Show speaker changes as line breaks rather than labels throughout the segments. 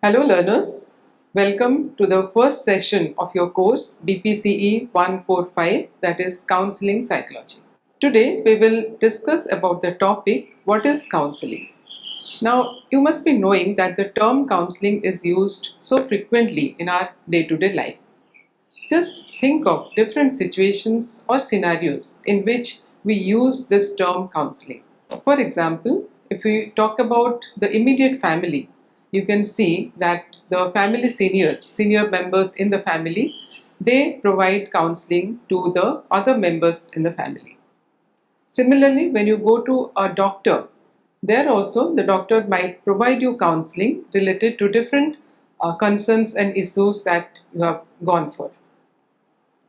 Hello learners, welcome to the first session of your course BPCE 145, that is Counseling Psychology. Today we will discuss about the topic what is counseling. Now you must be knowing that the term counseling is used so frequently in our day-to-day life. Just think of different situations or scenarios in which we use this term counseling. For example, if we talk about the immediate family, you can see that the family senior members in the family, they provide counseling to the other members in the family. Similarly, when you go to a doctor, there also the doctor might provide you counseling related to different concerns and issues that you have gone for.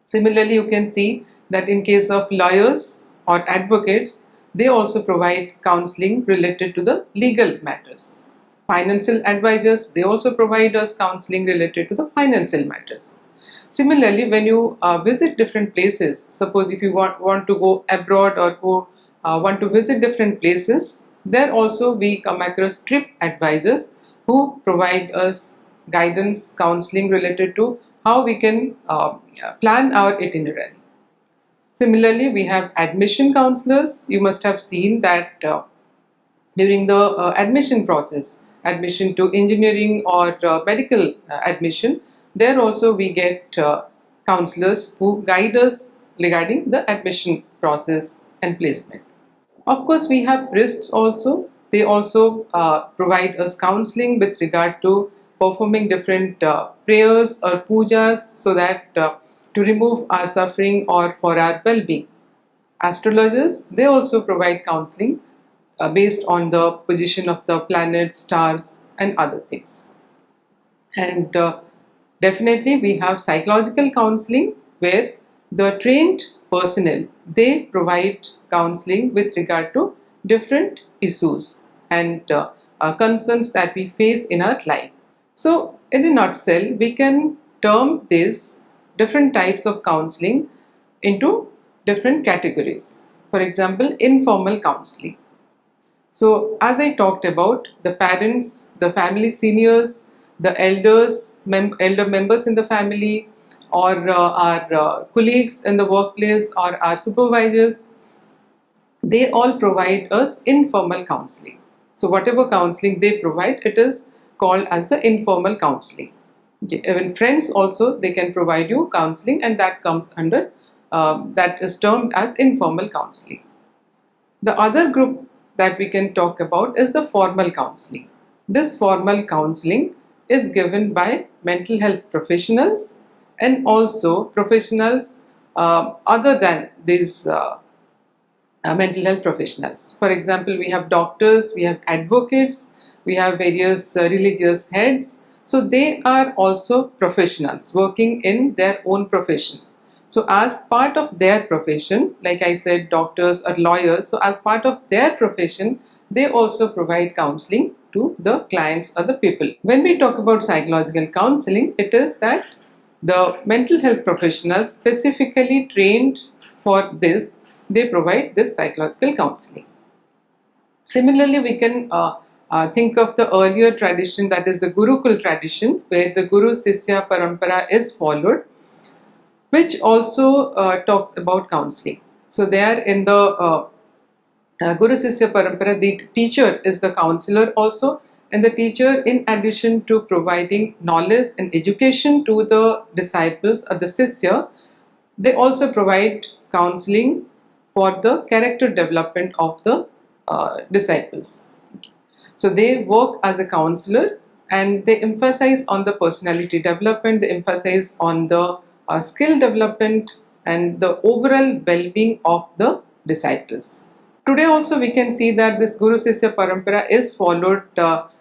Similarly, you can see that in case of lawyers or advocates, they also provide counseling related to the legal matters. Financial advisors, they also provide us counseling related to the financial matters. Similarly, when you visit different places, suppose if you want to go abroad or want to visit different places, there also we come across trip advisors who provide us guidance, counseling related to how we can plan our itinerary. Similarly, we have admission counselors. You must have seen that during the admission process, admission to engineering or medical admission, there also we get counselors who guide us regarding the admission process and placement. Of course, we have priests also. They also provide us counseling with regard to performing different prayers or pujas so that to remove our suffering or for our well-being. Astrologers, they also provide counseling based on the position of the planets, stars and other things. And definitely we have psychological counseling where the trained personnel, they provide counseling with regard to different issues and concerns that we face in our life. So in a nutshell, we can term this different types of counseling into different categories. For example, informal counseling. So as I talked about, the parents, the family seniors, the elder members in the family, or our colleagues in the workplace or our supervisors, they all provide us informal counseling. So whatever counseling they provide, it is called as the informal counseling. Okay. Even friends also, they can provide you counseling, and that comes under, that is termed as informal counseling. The other group that we can talk about is the formal counseling. This formal counseling is given by mental health professionals and also professionals other than these mental health professionals. For example, we have doctors, we have advocates, we have various religious heads. So they are also professionals working in their own profession. So as part of their profession, like I said, doctors or lawyers, so as part of their profession, they also provide counseling to the clients or the people. When we talk about psychological counseling, it is that the mental health professionals specifically trained for this, they provide this psychological counseling. Similarly, we can think of the earlier tradition, that is the Gurukul tradition, where the Guru Sisya Parampara is followed, which also talks about counseling. So there in the Guru Sisya Parampara, the teacher is the counselor also, and the teacher, in addition to providing knowledge and education to the disciples or the Sisya, they also provide counseling for the character development of the disciples. So they work as a counselor and they emphasize on the personality development, they emphasize on the skill development and the overall well-being of the disciples. Today also we can see that this Guru Sisya Parampara is followed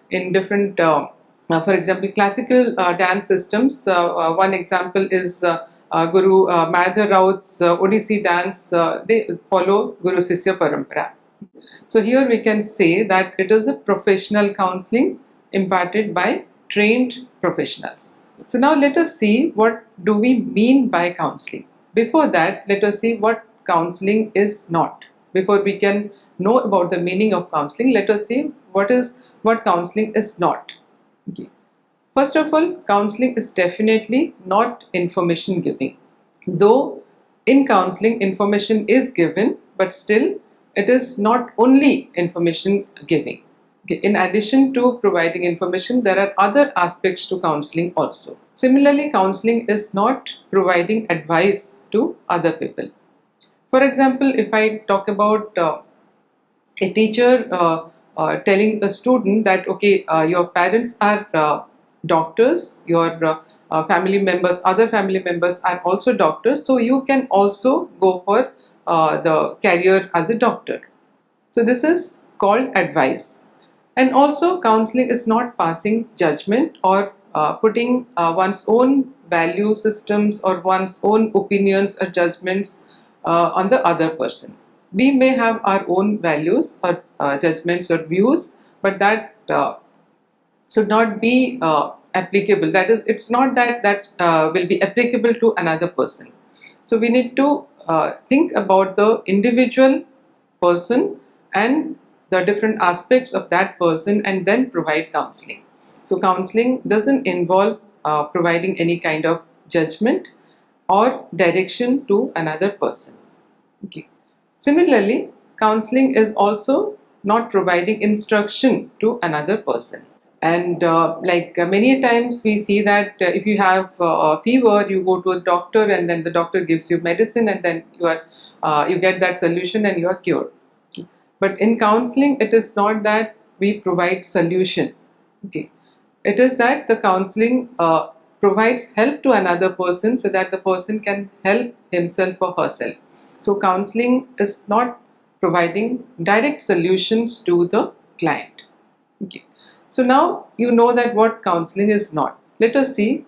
in different, for example, classical dance systems. One example is Guru Madhur Raut's Odissi dance. They follow Guru Sisya Parampara. So here we can say that it is a professional counseling imparted by trained professionals. So now let us see what do we mean by counseling. Before that, let us see what counseling is not. Before we can know about the meaning of counseling, let us see what counseling is not. Okay. First of all, counseling is definitely not information giving. Though in counseling information is given, but still it is not only information giving. Okay. In addition to providing information, there are other aspects to counseling also. Similarly, counseling is not providing advice to other people. For example, if I talk about a teacher telling a student that, okay, your parents are doctors, your family members, other family members are also doctors, so you can also go for the career as a doctor. So this is called advice. And also, counseling is not passing judgment or putting one's own value systems or one's own opinions or judgments on the other person. We may have our own values or judgments or views, but that should not be applicable. That is, it's not that will be applicable to another person. So we need to think about the individual person and the different aspects of that person and then provide counseling. So counseling doesn't involve providing any kind of judgment or direction to another person. Okay. Similarly, counseling is also not providing instruction to another person. And many times we see that if you have a fever, you go to a doctor and then the doctor gives you medicine and then you get that solution and you are cured. But in counseling, it is not that we provide solution. Okay. It is that the counseling provides help to another person so that the person can help himself or herself. So counseling is not providing direct solutions to the client. Okay. So now you know that what counseling is not. Let us see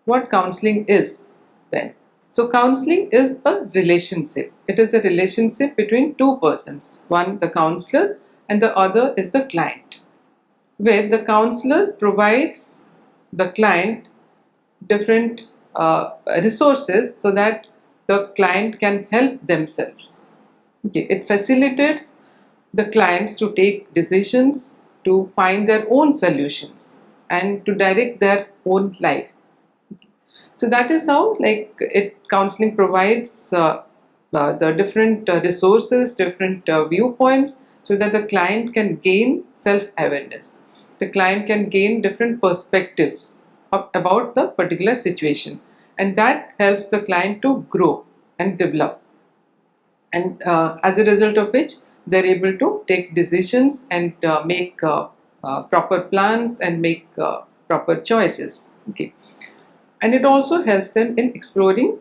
what counseling is then. So counseling is a relationship. It is a relationship between two persons. One, the counselor, and the other is the client, where the counselor provides the client different resources so that the client can help themselves. Okay. It facilitates the clients to take decisions, to find their own solutions and to direct their own life. So that is how counseling provides the different resources, different viewpoints so that the client can gain self-awareness. The client can gain different perspectives about the particular situation, and that helps the client to grow and develop, and as a result of which they're able to take decisions and make proper plans and make proper choices. Okay. And it also helps them in exploring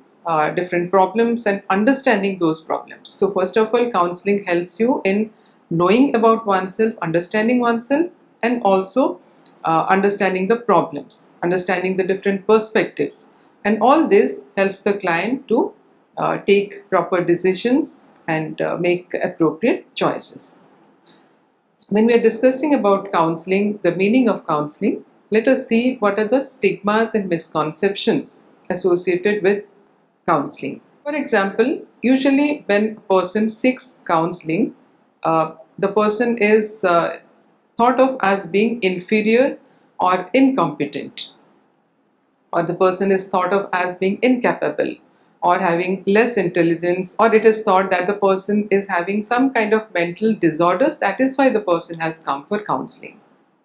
different problems and understanding those problems. So first of all, counseling helps you in knowing about oneself, understanding oneself, and also understanding the problems, understanding the different perspectives. And all this helps the client to take proper decisions and make appropriate choices. When we are discussing about counseling, the meaning of counseling, let us see what are the stigmas and misconceptions associated with counseling. For example, usually when a person seeks counseling, the person is thought of as being inferior or incompetent, or the person is thought of as being incapable or having less intelligence, or it is thought that the person is having some kind of mental disorders. That is why the person has come for counseling.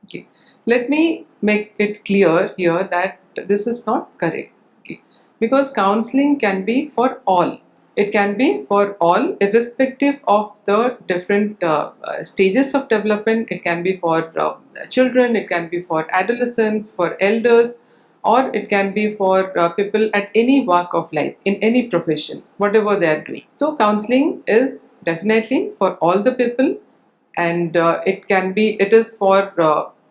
Okay. Let me make it clear here that this is not correct. Okay. Because counseling can be for all. It can be for all, irrespective of the different stages of development. It can be for children, it can be for adolescents, for elders, or it can be for people at any walk of life, in any profession, whatever they are doing. So counseling is definitely for all the people, and it is for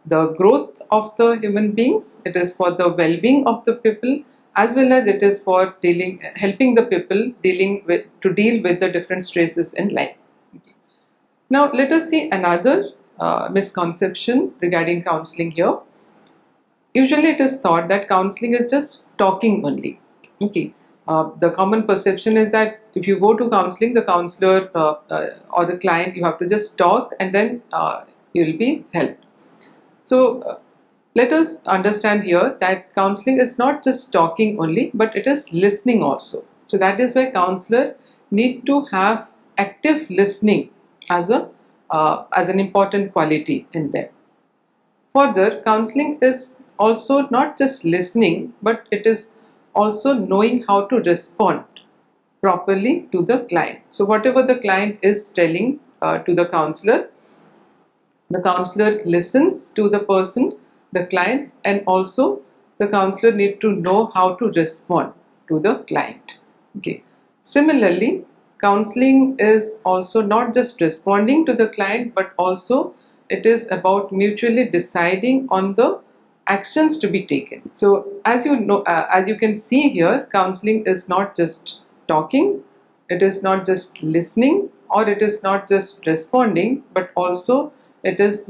the growth of the human beings, it is for the well-being of the people, as well as it is for helping the people deal with the different stresses in life. Okay. Now let us see another misconception regarding counseling here. Usually it is thought that counseling is just talking only. Okay. The common perception is that if you go to counseling, the counselor or the client, you have to just talk and then you will be helped. So Let us understand here that counseling is not just talking only, but it is listening also. So that is why counselor need to have active listening as an important quality in them. Further, counseling is also not just listening, but it is also knowing how to respond properly to the client. So whatever the client is telling to the counselor listens to the person, the client, and also the counselor need to know how to respond to the client. Okay. Similarly, counseling is also not just responding to the client, but also it is about mutually deciding on the actions to be taken. So as you know, as you can see here, counseling is not just talking, it is not just listening, or it is not just responding, but also it is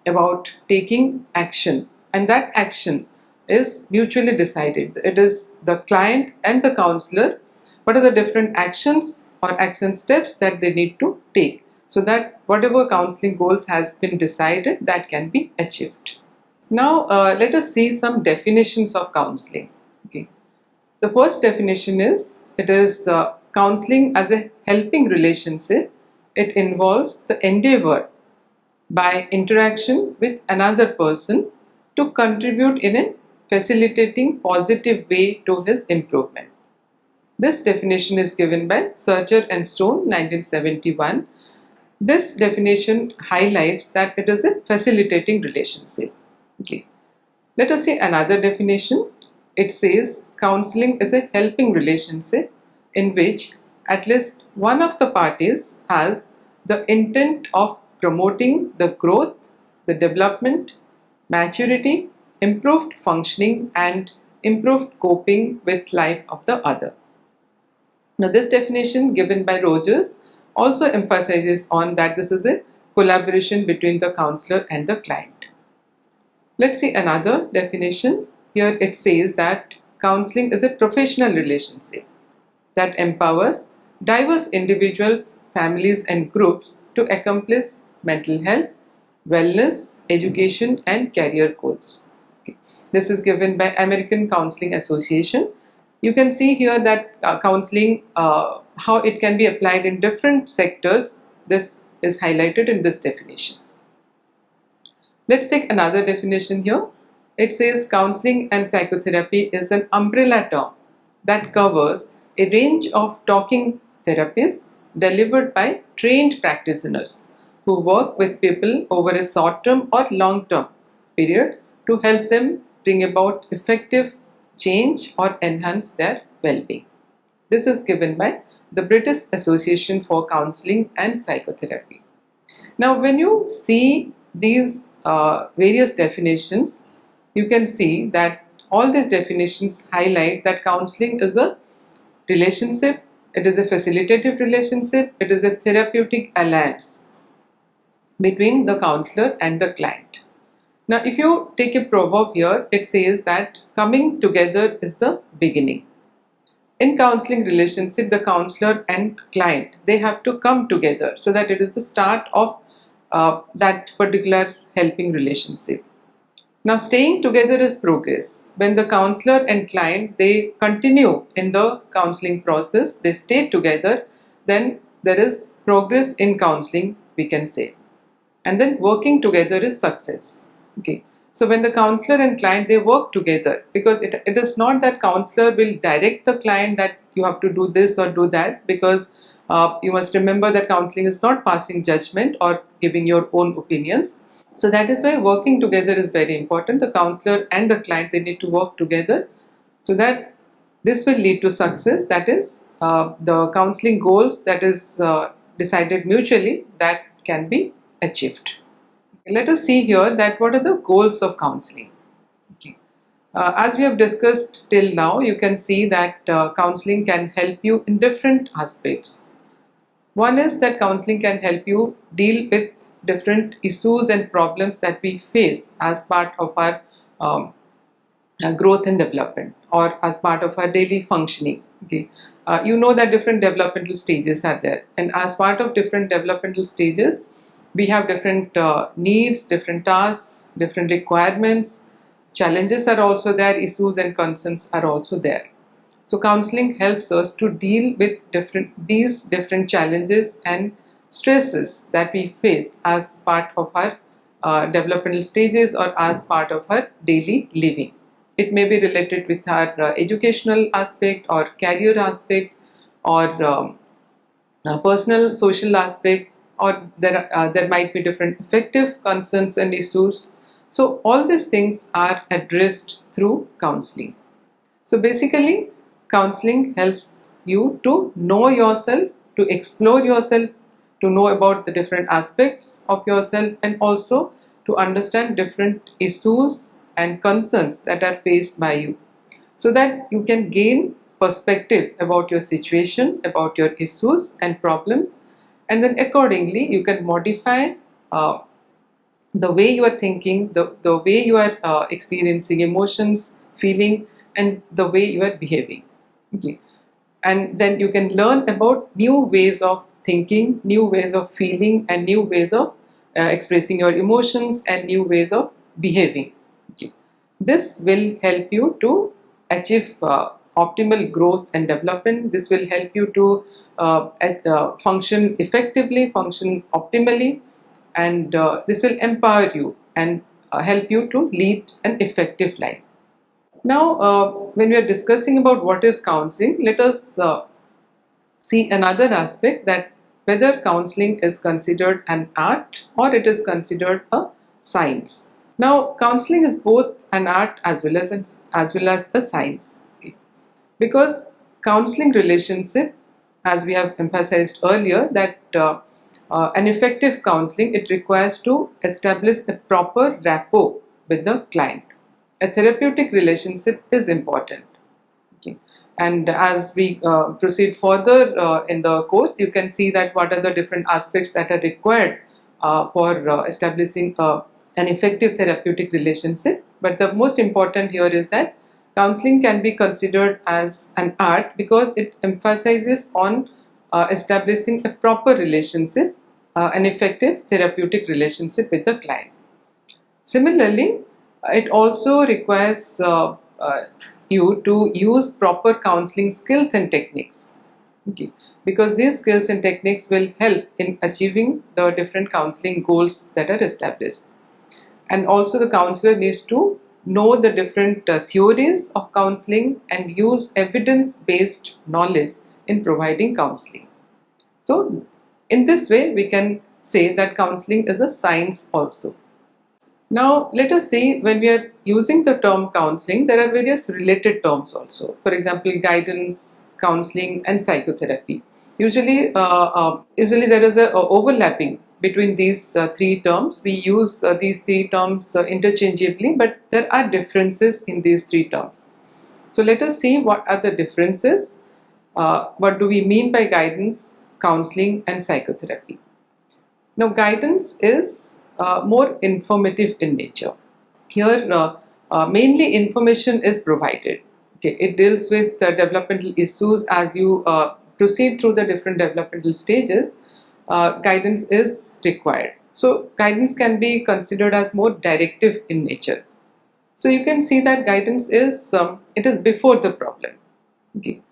about taking action, and that action is mutually decided. It is the client and the counselor, what are the different actions or action steps that they need to take, so that whatever counseling goals has been decided, that can be achieved. Now let us see some definitions of counseling. Okay. The first definition is, it is counseling as a helping relationship. It involves the endeavor by interaction with another person to contribute in a facilitating positive way to his improvement. This definition is given by Searcher and Stone, 1971. This definition highlights that it is a facilitating relationship. Okay. Let us see another definition. It says counseling is a helping relationship in which at least one of the parties has the intent of promoting the growth, the development, maturity, improved functioning, and improved coping with life of the other. Now, this definition given by Rogers also emphasizes on that this is a collaboration between the counselor and the client. Let's see another definition. Here it says that counseling is a professional relationship that empowers diverse individuals, families, and groups to accomplish mental health, wellness, education, and career goals. Okay. This is given by American Counseling Association. You can see here that counseling, how it can be applied in different sectors. This is highlighted in this definition. Let's take another definition here. It says counseling and psychotherapy is an umbrella term that covers a range of talking therapies delivered by trained practitioners who work with people over a short-term or long-term period to help them bring about effective change or enhance their well-being. This is given by the British Association for Counselling and Psychotherapy. Now, when you see these various definitions, you can see that all these definitions highlight that counseling is a relationship, it is a facilitative relationship, it is a therapeutic alliance between the counselor and the client. Now, if you take a proverb here, it says that coming together is the beginning. In counseling relationship, the counselor and client, they have to come together so that it is the start of that particular helping relationship. Now, staying together is progress. When the counselor and client, they continue in the counseling process, they stay together, then there is progress in counseling, we can say. And then working together is success. Okay. So when the counselor and client, they work together, because it is not that counselor will direct the client that you have to do this or do that, because you must remember that counseling is not passing judgment or giving your own opinions. So that is why working together is very important. The counselor and the client, they need to work together so that this will lead to success. That is the counseling goals that is decided mutually, that can be achieved. Let us see here that what are the goals of counseling. Okay. As we have discussed till now, you can see that counseling can help you in different aspects. One is that counseling can help you deal with different issues and problems that we face as part of our growth and development, or as part of our daily functioning. Okay. You know that different developmental stages are there, and as part of different developmental stages, we have different needs, different tasks, different requirements, Challenges are also there, issues and concerns are also there. So counseling helps us to deal with these different challenges and stresses that we face as part of our developmental stages or as part of our daily living. It may be related with our educational aspect or career aspect or personal social aspect, or there might be different affective concerns and issues. So all these things are addressed through counseling. So basically, counseling helps you to know yourself, to explore yourself, to know about the different aspects of yourself, and also to understand different issues and concerns that are faced by you, so that you can gain perspective about your situation, about your issues and problems, and then accordingly you can modify the way you are thinking, the way you are experiencing emotions, feeling, and the way you are behaving. Okay. And then you can learn about new ways of thinking, new ways of feeling, and new ways of expressing your emotions and new ways of behaving. Okay. This will help you to achieve optimal growth and development. This will help you to function effectively, function optimally, and this will empower you and help you to lead an effective life. Now, when we are discussing about what is counseling, let us see another aspect, that whether counseling is considered an art or it is considered a science. Now, counseling is both an art as well as a science, okay? Because counseling relationship, as we have emphasized earlier, that an effective counseling, it requires to establish a proper rapport with the client. A therapeutic relationship is important. Okay. And as we proceed further in the course, you can see that what are the different aspects that are required for establishing an effective therapeutic relationship. But the most important here is that counseling can be considered as an art because it emphasizes on establishing a proper relationship, an effective therapeutic relationship with the client. Similarly, it also requires you to use proper counseling skills and techniques. Okay. Because these skills and techniques will help in achieving the different counseling goals that are established. And also the counselor needs to know the different theories of counseling and use evidence-based knowledge in providing counseling. So in this way, we can say that counseling is a science also. Now, let us see, when we are using the term counseling, there are various related terms also. For example, guidance, counseling, and psychotherapy. Usually there is a overlapping between these three terms. We use these three terms interchangeably, but there are differences in these three terms. So let us see what are the differences. What do we mean by guidance, counseling, and psychotherapy? Now, guidance is more informative in nature. Here, mainly information is provided. Okay, it deals with developmental issues as you proceed through the different developmental stages. Guidance is required. So, guidance can be considered as more directive in nature. So, you can see that guidance is it is before the problem. Okay,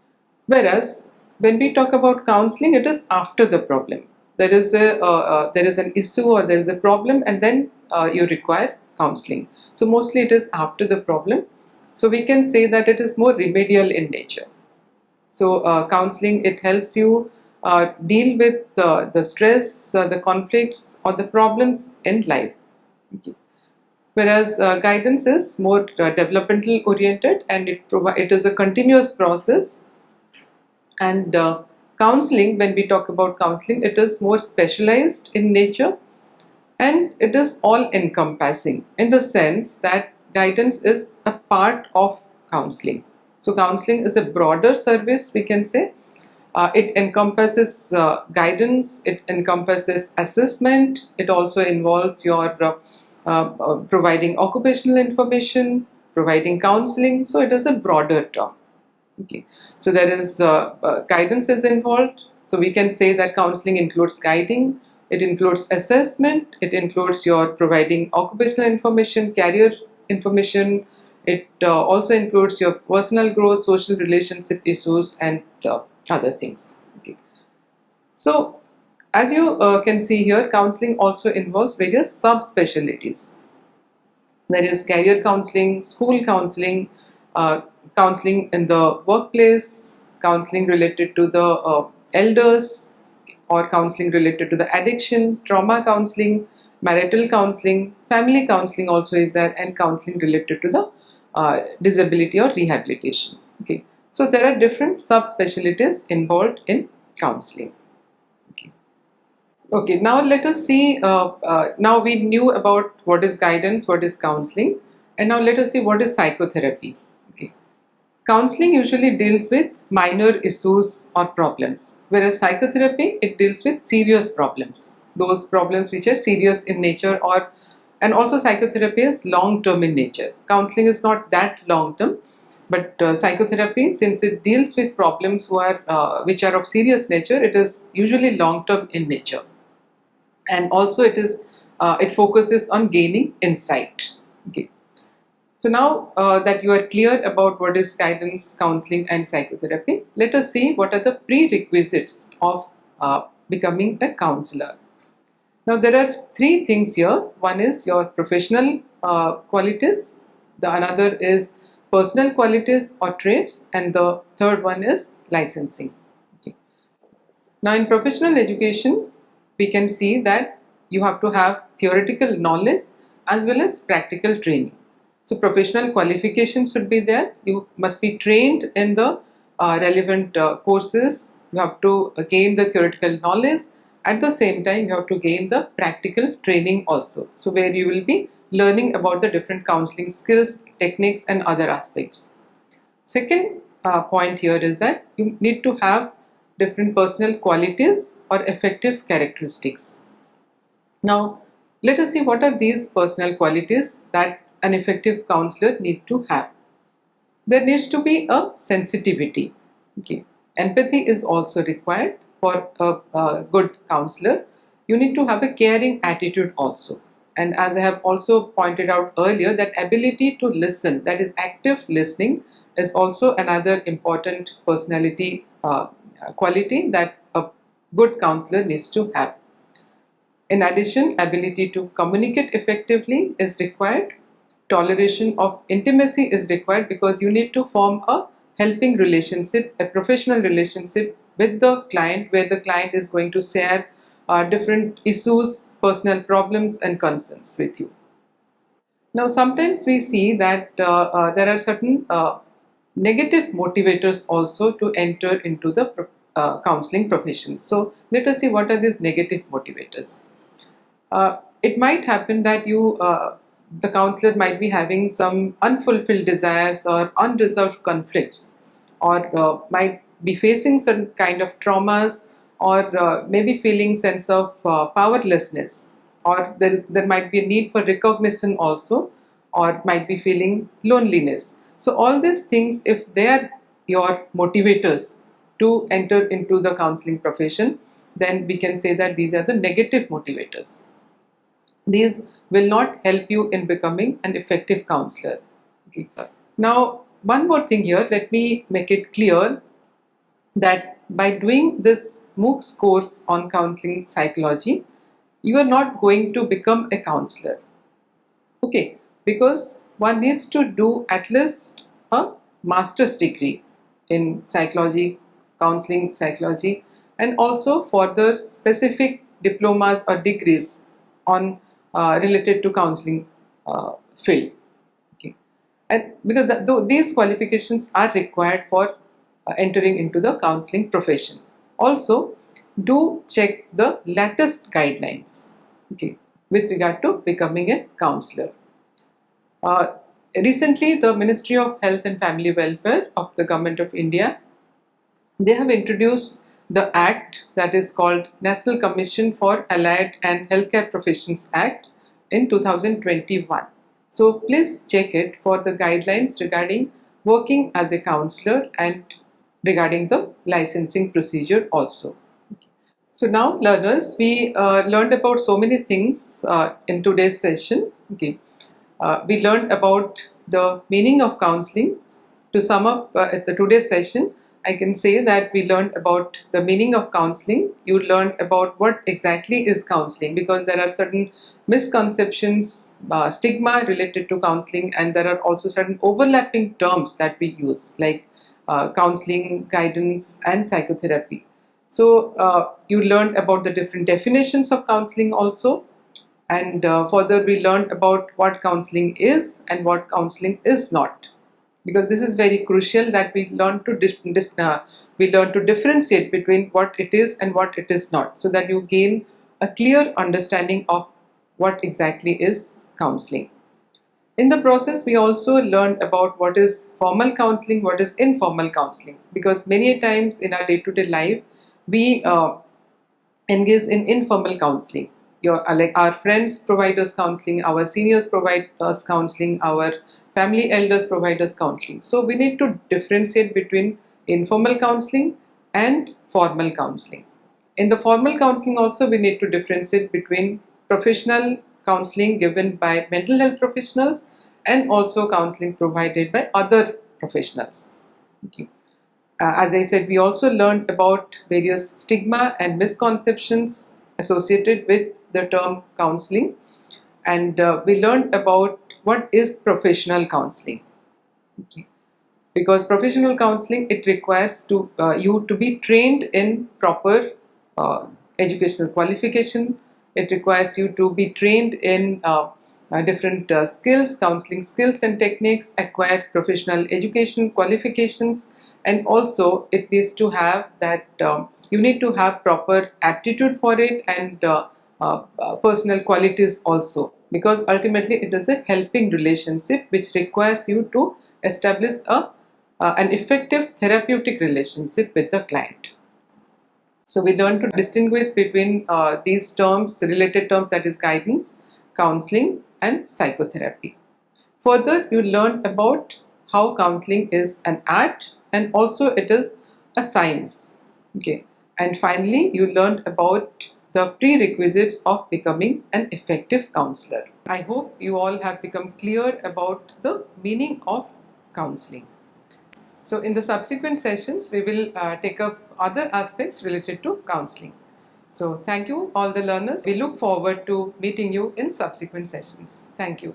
whereas when we talk about counseling, it is after the problem. There is an issue or there is a problem, and then you require counseling. So mostly it is after the problem. So we can say that it is more remedial in nature. So counseling, it helps you deal with the stress, the conflicts, or the problems in life. Okay. Whereas guidance is more developmental oriented, and it is a continuous process. And counseling, when we talk about counseling, it is more specialized in nature, and it is all encompassing in the sense that guidance is a part of counseling. So counseling is a broader service, we can say. It encompasses guidance, it encompasses assessment, it also involves your providing occupational information, providing counseling. So it is a broader term. Okay, so there is guidance is involved. So we can say that counseling includes guiding, it includes assessment, it includes your providing occupational information, career information. It also includes your personal growth, social relationship issues, and other things. Okay. So, as you can see here, counseling also involves various subspecialties. There is career counseling, school counseling, uh, counseling in the workplace, counseling related to the elders, or counseling related to the addiction, trauma counseling, marital counseling, family counseling also is there, and counseling related to the disability or rehabilitation. Okay, so there are different subspecialties involved in counseling. Okay. Okay, now let us see. Now we knew about what is guidance, what is counseling, and now let us see what is psychotherapy. Okay. Counseling usually deals with minor issues or problems, whereas psychotherapy, it deals with serious problems, those problems which are serious in nature, or and also psychotherapy is long term in nature. Counseling is not that long term, but psychotherapy, since it deals with problems which are of serious nature, it is usually long term in nature, and also it focuses on gaining insight. Okay. So now that you are clear about what is guidance, counseling, and psychotherapy, let us see what are the prerequisites of becoming a counselor. Now there are three things here. One is your professional qualities, the another is personal qualities or traits, and the third one is licensing. Okay. Now in professional education, we can see that you have to have theoretical knowledge as well as practical training. So professional qualifications should be there. You must be trained in the relevant courses. You have to gain the theoretical knowledge. At the same time, you have to gain the practical training also. So where you will be learning about the different counseling skills, techniques, and other aspects. Second point here is that you need to have different personal qualities or effective characteristics. Now, let us see what are these personal qualities that an effective counselor need to have. There needs to be a sensitivity. Okay. Empathy is also required for a good counselor. You need to have a caring attitude also. And as I have also pointed out earlier, that ability to listen, that is active listening, is also another important personality quality that a good counselor needs to have. In addition, ability to communicate effectively is required. Toleration of intimacy is required because you need to form a helping relationship, a professional relationship with the client, where the client is going to share different issues, personal problems, and concerns with you. Now, sometimes we see that there are certain negative motivators also to enter into the counseling profession. So, let us see what are these negative motivators. It might happen that the counselor might be having some unfulfilled desires or unresolved conflicts, or might be facing some kind of traumas, or maybe feeling sense of powerlessness, or there might be a need for recognition also, or might be feeling loneliness. So all these things, if they are your motivators to enter into the counseling profession, then we can say that these are the negative motivators. These will not help you in becoming an effective counselor. Okay. Now, one more thing here, let me make it clear that by doing this MOOCs course on counseling psychology, you are not going to become a counselor. Okay, because one needs to do at least a master's degree in psychology, counseling psychology, and also further specific diplomas or degrees on related to counseling field. Okay, and because these qualifications are required for entering into the counseling profession. Also, do check the latest guidelines. Okay, with regard to becoming a counselor. Recently, the Ministry of Health and Family Welfare of the Government of India, they have introduced the act that is called National Commission for Allied and Healthcare Professions Act in 2021. So please check it for the guidelines regarding working as a counselor and regarding the licensing procedure also. So now learners, we learned about so many things in today's session. Okay. We learned about the meaning of counseling. To sum up at the today's session, I can say that we learned about the meaning of counseling. You learned about what exactly is counseling, because there are certain misconceptions, stigma related to counseling, and there are also certain overlapping terms that we use, like counseling, guidance, and psychotherapy. So you learned about the different definitions of counseling also, and further we learned about what counseling is and what counseling is not, because this is very crucial that we learn to we learn to differentiate between what it is and what it is not, so that you gain a clear understanding of what exactly is counseling. In the process, we also learned about what is formal counseling, what is informal counseling, because many times in our day-to-day life we engage in informal counseling. Like our friends provide us counseling, our seniors provide us counseling, our family elders provide us counseling. So we need to differentiate between informal counseling and formal counseling. In the formal counseling also, we need to differentiate between professional counseling given by mental health professionals and also counseling provided by other professionals. Okay. As I said, we also learned about various stigma and misconceptions associated with the term counseling, and we learned about what is professional counseling. Okay. Because professional counseling, it requires you to be trained in proper educational qualification. It requires you to be trained in different skills, counseling skills and techniques, acquire professional education qualifications, and also it needs to have that you need to have proper aptitude for it, and personal qualities also, because ultimately it is a helping relationship which requires you to establish an effective therapeutic relationship with the client. So we learn to distinguish between these terms, related terms, that is guidance, counseling, and psychotherapy. Further, you learn about how counseling is an art and also it is a science. Okay. And finally, you learned about the prerequisites of becoming an effective counselor. I hope you all have become clear about the meaning of counseling. So in the subsequent sessions, we will take up other aspects related to counseling. So thank you all the learners. We look forward to meeting you in subsequent sessions. Thank you.